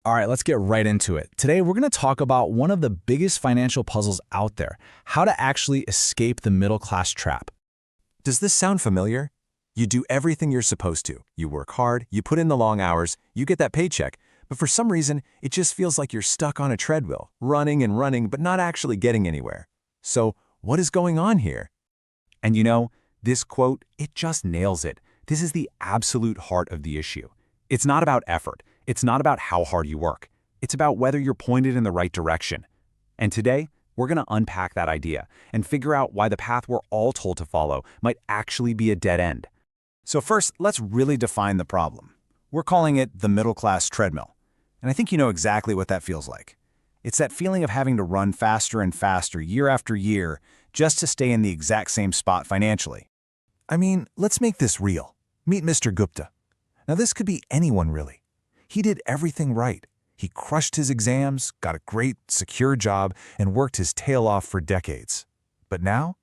All right, let's get right into it. Today, we're going to talk about one of the biggest financial puzzles out there, how to actually escape the middle class trap. Does this sound familiar? You do everything you're supposed to. You work hard, you put in the long hours, you get that paycheck, but for some reason, it just feels like you're stuck on a treadmill, running and running, but not actually getting anywhere. So, what is going on here? And you know, this quote, it just nails it. This is the absolute heart of the issue. It's not about effort. It's not about how hard you work. It's about whether you're pointed in the right direction. And today, we're going to unpack that idea and figure out why the path we're all told to follow might actually be a dead end. So first, let's really define the problem. We're calling it the middle-class treadmill. And I think you know exactly what that feels like. It's that feeling of having to run faster and faster year after year just to stay in the exact same spot financially. I mean, let's make this real. Meet Mr. Gupta. Now this could be anyone really. He did everything right. He crushed his exams, got a great, secure job, and worked his tail off for decades. But now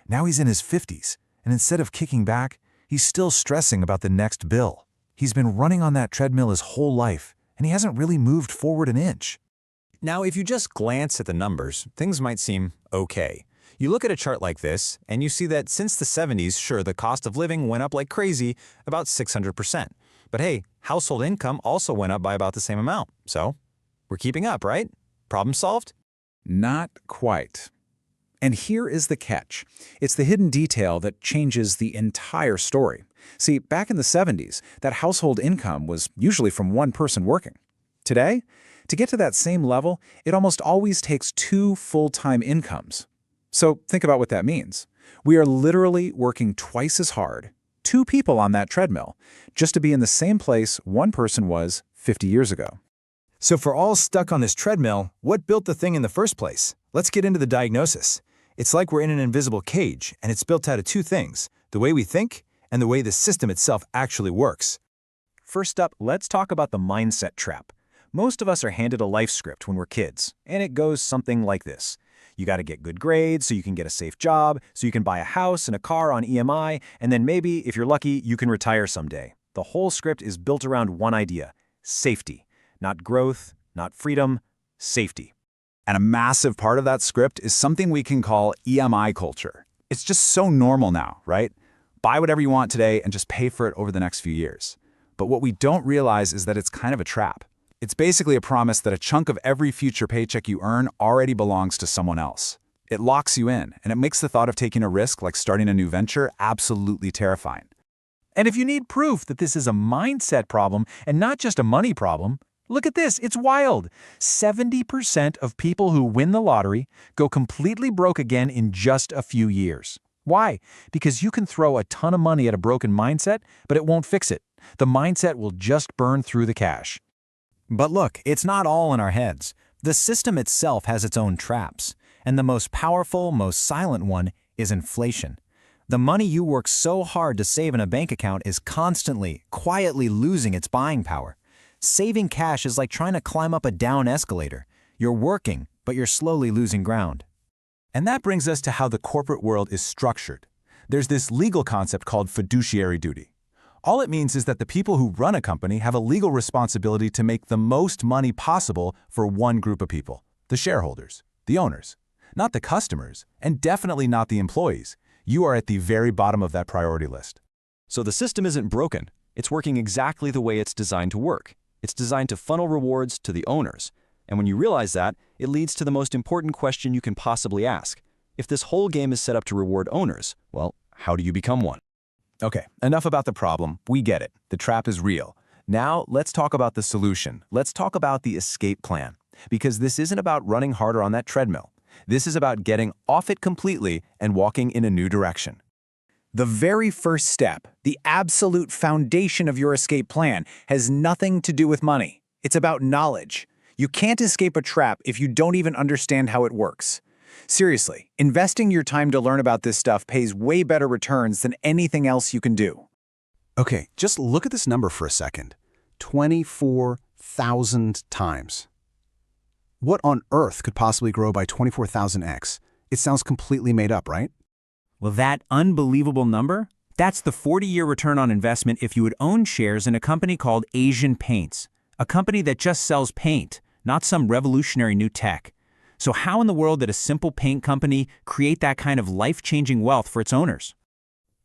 he's in his 50s, and instead of kicking back, he's still stressing about the next bill. He's been running on that treadmill his whole life, and he hasn't really moved forward an inch. Now, if you just glance at the numbers, things might seem okay. You look at a chart like this, and you see that since the 70s, sure, the cost of living went up like crazy, about 600%. But hey, household income also went up by about the same amount. So, we're keeping up, right? Problem solved? Not quite. And here is the catch. It's the hidden detail that changes the entire story. See, back in the 70s, that household income was usually from one person working. Today, to get to that same level, it almost always takes two full-time incomes. So think about what that means. We are literally working twice as hard, two people on that treadmill, just to be in the same place one person was 50 years ago. So for all stuck on this treadmill, what built the thing in the first place? Let's get into the diagnosis. It's like we're in an invisible cage, and it's built out of two things, the way we think and the way the system itself actually works. First up, let's talk about the mindset trap. Most of us are handed a life script when we're kids, and it goes something like this. You got to get good grades so you can get a safe job, so you can buy a house and a car on EMI, and then maybe, if you're lucky, you can retire someday. The whole script is built around one idea: safety. Not growth, not freedom, safety. And a massive part of that script is something we can call EMI culture. It's just so normal now, right? Buy whatever you want today and just pay for it over the next few years. But what we don't realize is that it's kind of a trap. It's basically a promise that a chunk of every future paycheck you earn already belongs to someone else. It locks you in, and it makes the thought of taking a risk like starting a new venture absolutely terrifying. And if you need proof that this is a mindset problem and not just a money problem, look at this, it's wild. 70% of people who win the lottery go completely broke again in just a few years. Why? Because you can throw a ton of money at a broken mindset, but it won't fix it. The mindset will just burn through the cash. But look, it's not all in our heads. The system itself has its own traps, and the most powerful, most silent one is inflation. The money you work so hard to save in a bank account is constantly, quietly losing its buying power. Saving cash is like trying to climb up a down escalator. You're working, but you're slowly losing ground. And that brings us to how the corporate world is structured. There's this legal concept called fiduciary duty. All it means is that the people who run a company have a legal responsibility to make the most money possible for one group of people, the shareholders, the owners, not the customers, and definitely not the employees. You are at the very bottom of that priority list. So the system isn't broken. It's working exactly the way it's designed to work. It's designed to funnel rewards to the owners. And when you realize that, it leads to the most important question you can possibly ask. If this whole game is set up to reward owners, well, how do you become one? Okay, enough about the problem. We get it. The trap is real. Now, let's talk about the solution. Let's talk about the escape plan. Because this isn't about running harder on that treadmill. This is about getting off it completely and walking in a new direction. The very first step, the absolute foundation of your escape plan, has nothing to do with money. It's about knowledge. You can't escape a trap if you don't even understand how it works. Seriously, investing your time to learn about this stuff pays way better returns than anything else you can do. Okay, just look at this number for a second. 24,000 times. What on earth could possibly grow by 24,000x? It sounds completely made up, right? Well, that unbelievable number, that's the 40-year return on investment if you would own shares in a company called Asian Paints. A company that just sells paint, not some revolutionary new tech. So how in the world did a simple paint company create that kind of life-changing wealth for its owners?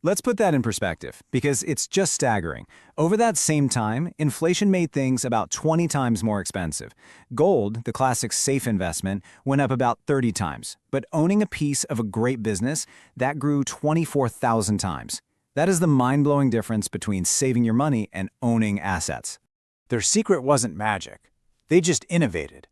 Let's put that in perspective, because it's just staggering. Over that same time, inflation made things about 20 times more expensive. Gold, the classic safe investment, went up about 30 times. But owning a piece of a great business, that grew 24,000 times. That is the mind-blowing difference between saving your money and owning assets. Their secret wasn't magic. They just innovated.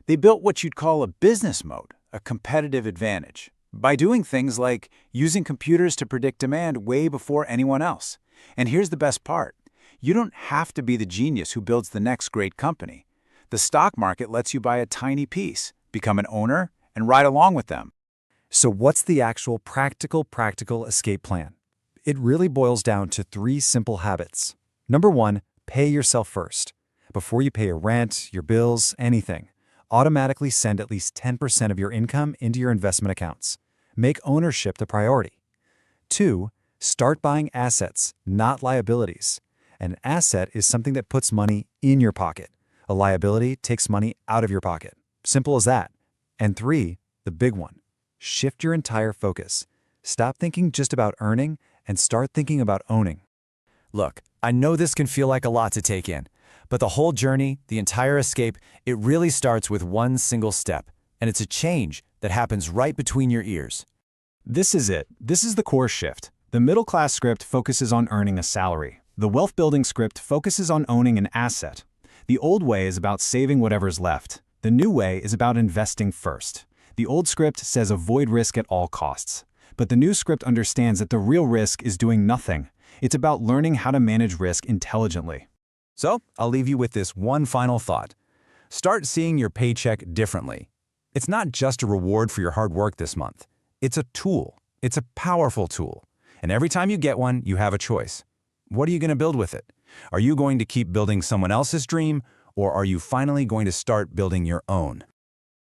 They built what you'd call a business moat, a competitive advantage, by doing things like using computers to predict demand way before anyone else. And here's the best part. You don't have to be the genius who builds the next great company. The stock market lets you buy a tiny piece, become an owner, and ride along with them. So what's the actual practical escape plan? It really boils down to 3 simple habits. Number 1, pay yourself first. Before you pay your rent, your bills, anything, automatically send at least 10% of your income into your investment accounts. Make ownership the priority. 2, start buying assets, not liabilities. An asset is something that puts money in your pocket. A liability takes money out of your pocket. Simple as that. And 3, the big one, shift your entire focus. Stop thinking just about earning and start thinking about owning. Look, I know this can feel like a lot to take in, but the whole journey, the entire escape, it really starts with one single step, and it's a change that happens right between your ears. This is it. This is the core shift. The middle-class script focuses on earning a salary. The wealth-building script focuses on owning an asset. The old way is about saving whatever's left. The new way is about investing first. The old script says avoid risk at all costs. But the new script understands that the real risk is doing nothing. It's about learning how to manage risk intelligently. So, I'll leave you with this one final thought. Start seeing your paycheck differently. It's not just a reward for your hard work this month. It's a tool. It's a powerful tool. And every time you get one, you have a choice. What are you going to build with it? Are you going to keep building someone else's dream, or are you finally going to start building your own?